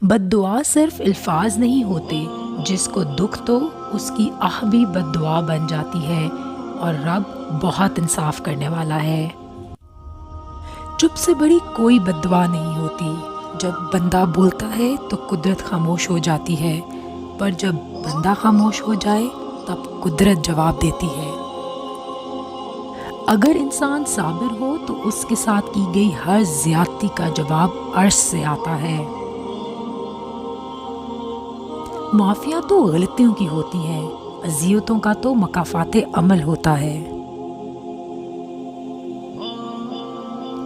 بد دعا صرف الفاظ نہیں ہوتے، جس کو دکھ تو اس کی آہ بھی بد دعا بن جاتی ہے، اور رب بہت انصاف کرنے والا ہے۔ چپ سے بڑی کوئی بد دعا نہیں ہوتی۔ جب بندہ بولتا ہے تو قدرت خاموش ہو جاتی ہے، پر جب بندہ خاموش ہو جائے تب قدرت جواب دیتی ہے۔ اگر انسان صابر ہو تو اس کے ساتھ کی گئی ہر زیادتی کا جواب عرش سے آتا ہے۔ معافیاں تو غلطیوں کی ہوتی ہیں، اذیتوں کا تو مکافات عمل ہوتا ہے۔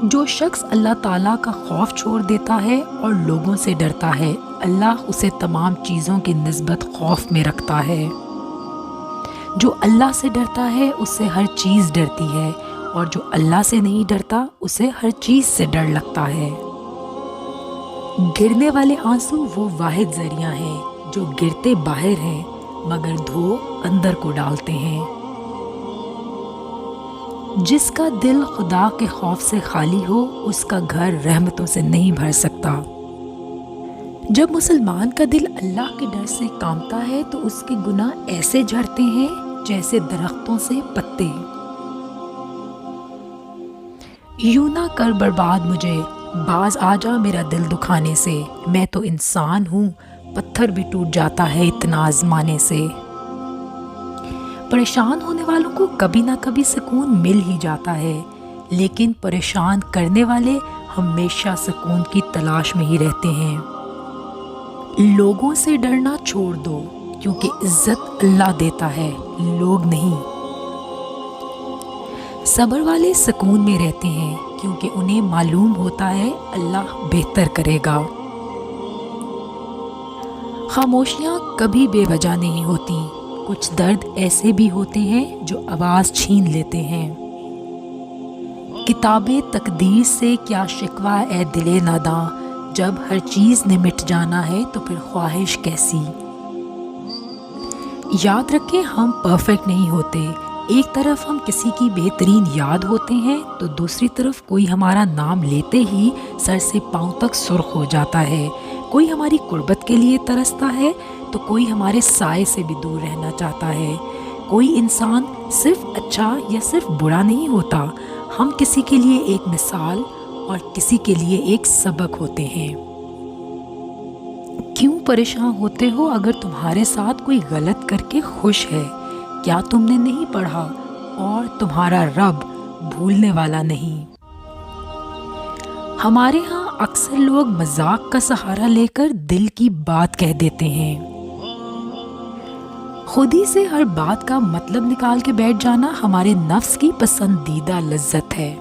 جو شخص اللہ تعالیٰ کا خوف چھوڑ دیتا ہے اور لوگوں سے ڈرتا ہے، اللہ اسے تمام چیزوں کی نسبت خوف میں رکھتا ہے۔ جو اللہ سے ڈرتا ہے اس سے ہر چیز ڈرتی ہے، اور جو اللہ سے نہیں ڈرتا اسے ہر چیز سے ڈر لگتا ہے۔ گرنے والے آنسو وہ واحد ذریعہ ہیں جو گرتے باہر ہیں مگر دھو اندر کو ڈالتے ہیں۔ جس کا دل خدا کے خوف سے خالی ہو اس کا گھر رحمتوں سے نہیں بھر سکتا۔ جب مسلمان کا دل اللہ کے ڈر سے کانپتا ہے تو اس کے گناہ ایسے جھڑتے ہیں جیسے درختوں سے پتے۔ یوں نہ کر برباد مجھے، باز آ جا میرا دل دکھانے سے، میں تو انسان ہوں، پتھر بھی ٹوٹ جاتا ہے اتنا آزمانے سے۔ پریشان ہونے والوں کو کبھی نہ کبھی سکون مل ہی جاتا ہے، لیکن پریشان کرنے والے ہمیشہ سکون کی تلاش میں ہی رہتے ہیں۔ لوگوں سے ڈرنا چھوڑ دو، کیونکہ عزت اللہ دیتا ہے، لوگ نہیں۔ صبر والے سکون میں رہتے ہیں کیونکہ انہیں معلوم ہوتا ہے اللہ بہتر کرے گا۔ خاموشیاں کبھی بے وجہ نہیں ہوتی، کچھ درد ایسے بھی ہوتے ہیں جو آواز چھین لیتے ہیں۔ کتاب تقدیر سے کیا شکوہ اے دل ناداں، جب ہر چیز نے مٹ جانا ہے تو پھر خواہش کیسی۔ یاد رکھیں ہم پرفیکٹ نہیں ہوتے، ایک طرف ہم کسی کی بہترین یاد ہوتے ہیں تو دوسری طرف کوئی ہمارا نام لیتے ہی سر سے پاؤں تک سرخ ہو جاتا ہے، کوئی ہماری قربت کے لیے ترستا ہے تو کوئی ہمارے سائے سے بھی دور رہنا چاہتا ہے۔ کوئی انسان صرف اچھا یا صرف برا نہیں ہوتا، ہم کسی کے لیے ایک مثال اور کسی کے لیے ایک سبق ہوتے ہیں۔ کیوں پریشان ہوتے ہو اگر تمہارے ساتھ کوئی غلط کر کے خوش ہے؟ کیا تم نے نہیں پڑھا اور تمہارا رب بھولنے والا نہیں؟ ہمارے ہاں اکثر لوگ مذاق کا سہارا لے کر دل کی بات کہہ دیتے ہیں۔ خود ہی سے ہر بات کا مطلب نکال کے بیٹھ جانا ہمارے نفس کی پسندیدہ لذت ہے۔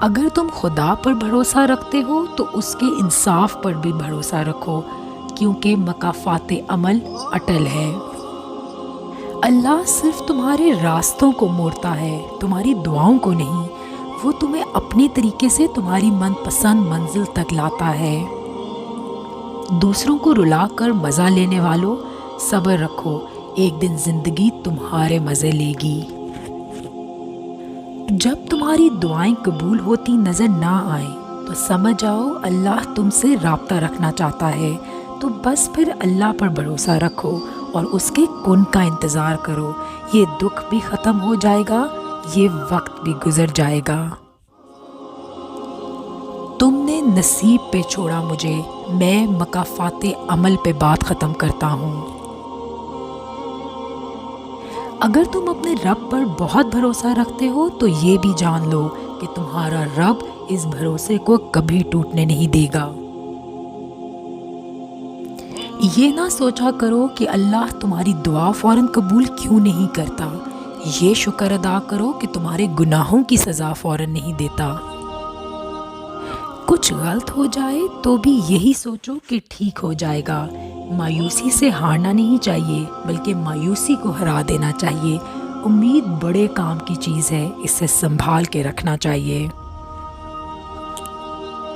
اگر تم خدا پر بھروسہ رکھتے ہو تو اس کے انصاف پر بھی بھروسہ رکھو، کیونکہ مکافات عمل اٹل ہے۔ اللہ صرف تمہارے راستوں کو موڑتا ہے، تمہاری دعاؤں کو نہیں۔ وہ تمہیں اپنے طریقے سے تمہاری من پسند منزل تک لاتا ہے۔ دوسروں کو رلا کر مزہ لینے والوں، صبر رکھو، ایک دن زندگی تمہارے مزے لے گی۔ جب تمہاری دعائیں قبول ہوتی نظر نہ آئیں تو سمجھ جاؤ اللہ تم سے رابطہ رکھنا چاہتا ہے، تو بس پھر اللہ پر بھروسہ رکھو اور اس کے کن کا انتظار کرو۔ یہ دکھ بھی ختم ہو جائے گا، یہ وقت بھی گزر جائے گا۔ تم نے نصیب پہ چھوڑا مجھے، میں مکافات عمل پہ بات ختم کرتا ہوں۔ اگر تم اپنے رب پر بہت بھروسہ رکھتے ہو تو یہ بھی جان لو کہ تمہارا رب اس بھروسے کو کبھی ٹوٹنے نہیں دے گا۔ یہ نہ سوچا کرو کہ اللہ تمہاری دعا فوراً قبول کیوں نہیں کرتا، یہ شکر ادا کرو کہ تمہارے گناہوں کی سزا فوراً نہیں دیتا۔ کچھ غلط ہو جائے تو بھی یہی سوچو کہ ٹھیک ہو جائے گا۔ مایوسی سے ہارنا نہیں چاہیے بلکہ مایوسی کو ہرا دینا چاہیے۔ امید بڑے کام کی چیز ہے، اسے سنبھال کے رکھنا چاہیے۔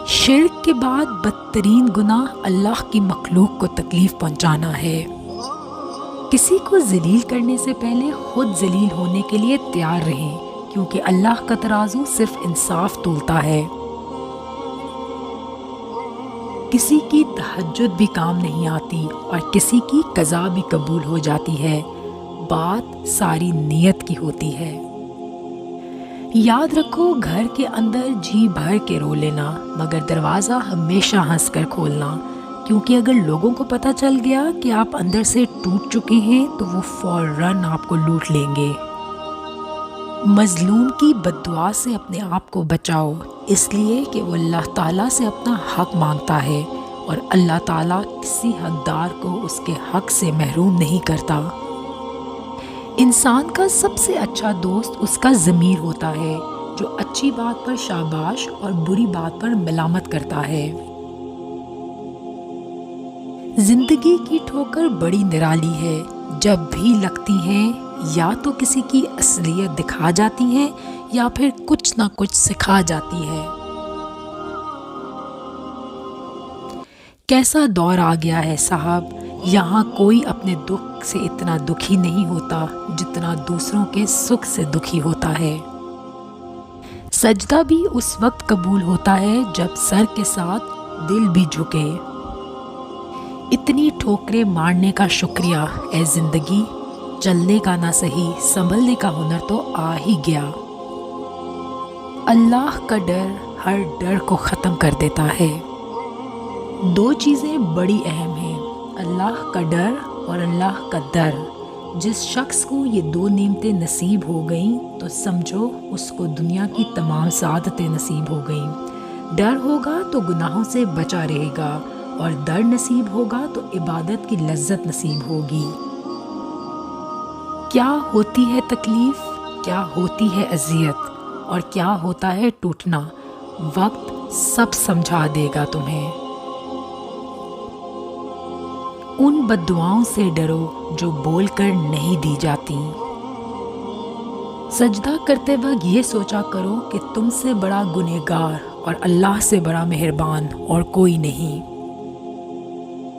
شرک کے بعد بدترین گناہ اللہ کی مخلوق کو تکلیف پہنچانا ہے۔ کسی کو ذلیل کرنے سے پہلے خود ذلیل ہونے کے لیے تیار رہیں، کیونکہ اللہ کا ترازو صرف انصاف تولتا ہے۔ کسی کی تہجد بھی کام نہیں آتی اور کسی کی قضا بھی قبول ہو جاتی ہے، بات ساری نیت کی ہوتی ہے۔ یاد رکھو، گھر کے اندر جی بھر کے رو لینا، مگر دروازہ ہمیشہ ہنس کر کھولنا، کیونکہ اگر لوگوں کو پتہ چل گیا کہ آپ اندر سے ٹوٹ چکے ہیں تو وہ فوراً آپ کو لوٹ لیں گے۔ مظلوم کی بد دعا سے اپنے آپ کو بچاؤ، اس لیے کہ وہ اللہ تعالیٰ سے اپنا حق مانگتا ہے اور اللہ تعالیٰ کسی حقدار کو اس کے حق سے محروم نہیں کرتا۔ انسان کا سب سے اچھا دوست اس کا ضمیر ہوتا ہے، جو اچھی بات پر شاباش اور بری بات پر ملامت کرتا ہے۔ زندگی کی ٹھوکر بڑی نرالی ہے، جب بھی لگتی ہیں یا تو کسی کی اصلیت دکھا جاتی ہیں یا پھر کچھ نہ کچھ سکھا جاتی ہے۔ کیسا دور آ گیا ہے صاحب، یہاں کوئی اپنے دکھ سے اتنا دکھی نہیں ہوتا جتنا دوسروں کے سکھ سے دکھی ہوتا ہے۔ سجدہ بھی اس وقت قبول ہوتا ہے جب سر کے ساتھ دل بھی جھکے۔ اتنی ٹھوکریں مارنے کا شکریہ اے زندگی، چلنے کا نہ صحیح سنبھلنے کا ہنر تو آ ہی گیا۔ اللہ کا ڈر ہر ڈر کو ختم کر دیتا ہے۔ دو چیزیں بڑی اہم ہیں، اللہ کا ڈر اور اللہ کا در۔ جس شخص کو یہ دو نعمتیں نصیب ہو گئیں تو سمجھو اس کو دنیا کی تمام سعادتیں نصیب ہو گئیں۔ ڈر ہوگا تو گناہوں سے بچا رہے گا اور در نصیب ہوگا تو عبادت کی لذت نصیب ہوگی۔ کیا ہوتی ہے تکلیف، کیا ہوتی ہے اذیت اور کیا ہوتا ہے ٹوٹنا، وقت سب سمجھا دے گا تمہیں۔ ان بد دعاؤں سے ڈرو جو بول کر نہیں دی جاتی۔ سجدہ کرتے وقت یہ سوچا کرو کہ تم سے بڑا گنہگار اور اللہ سے بڑا مہربان اور کوئی نہیں۔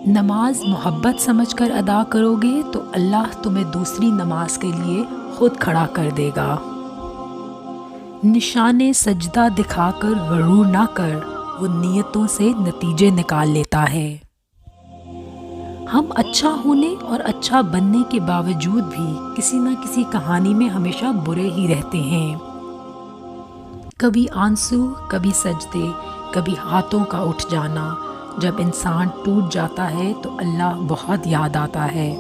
نماز محبت سمجھ کر ادا کرو گے تو اللہ تمہیں دوسری نماز کے لیے خود کھڑا کر دے گا۔ نشان سجدہ دکھا کر غرور نہ کر، وہ نیتوں سے نتیجے نکال لیتا ہے۔ ہم اچھا ہونے اور اچھا بننے کے باوجود بھی کسی نہ کسی کہانی میں ہمیشہ برے ہی رہتے ہیں۔ کبھی آنسو، کبھی سجدے، کبھی ہاتھوں کا اٹھ جانا۔ جب انسان ٹوٹ جاتا ہے تو اللہ بہت یاد آتا ہے۔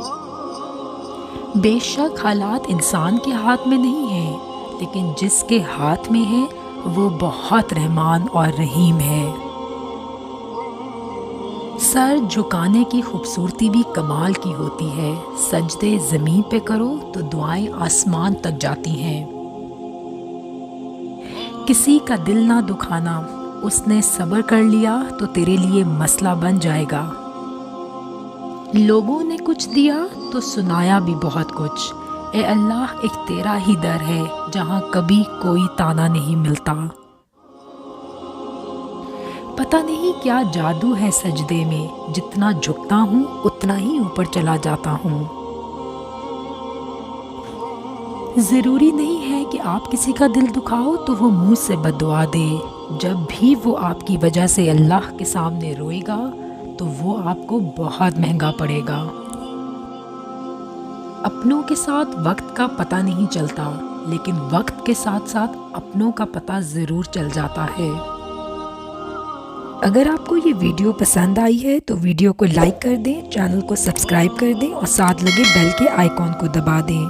بے شک حالات انسان کے ہاتھ میں نہیں ہیں، لیکن جس کے ہاتھ میں ہے وہ بہت رحمان اور رحیم ہے۔ سر جھکانے کی خوبصورتی بھی کمال کی ہوتی ہے۔ سجدے زمین پہ کرو تو دعائیں آسمان تک جاتی ہیں۔ کسی کا دل نہ دکھانا، اس نے صبر کر لیا تو تیرے لیے مسئلہ بن جائے گا۔ لوگوں نے کچھ دیا تو سنایا بھی بہت کچھ۔ اے اللہ، ایک تیرا ہی در ہے جہاں کبھی کوئی تانا نہیں ملتا۔ پتہ نہیں کیا جادو ہے سجدے میں، جتنا جھکتا ہوں اتنا ہی اوپر چلا جاتا ہوں۔ ضروری نہیں ہے کہ آپ کسی کا دل دکھاؤ تو وہ منہ سے بد دعا دے۔ جب بھی وہ آپ کی وجہ سے اللہ کے سامنے روئے گا تو وہ آپ کو بہت مہنگا پڑے گا۔ اپنوں کے ساتھ وقت کا پتہ نہیں چلتا، لیکن وقت کے ساتھ ساتھ اپنوں کا پتہ ضرور چل جاتا ہے۔ اگر آپ کو یہ ویڈیو پسند آئی ہے تو ویڈیو کو لائک کر دیں، چینل کو سبسکرائب کر دیں اور ساتھ لگے بیل کے آئیکن کو دبا دیں۔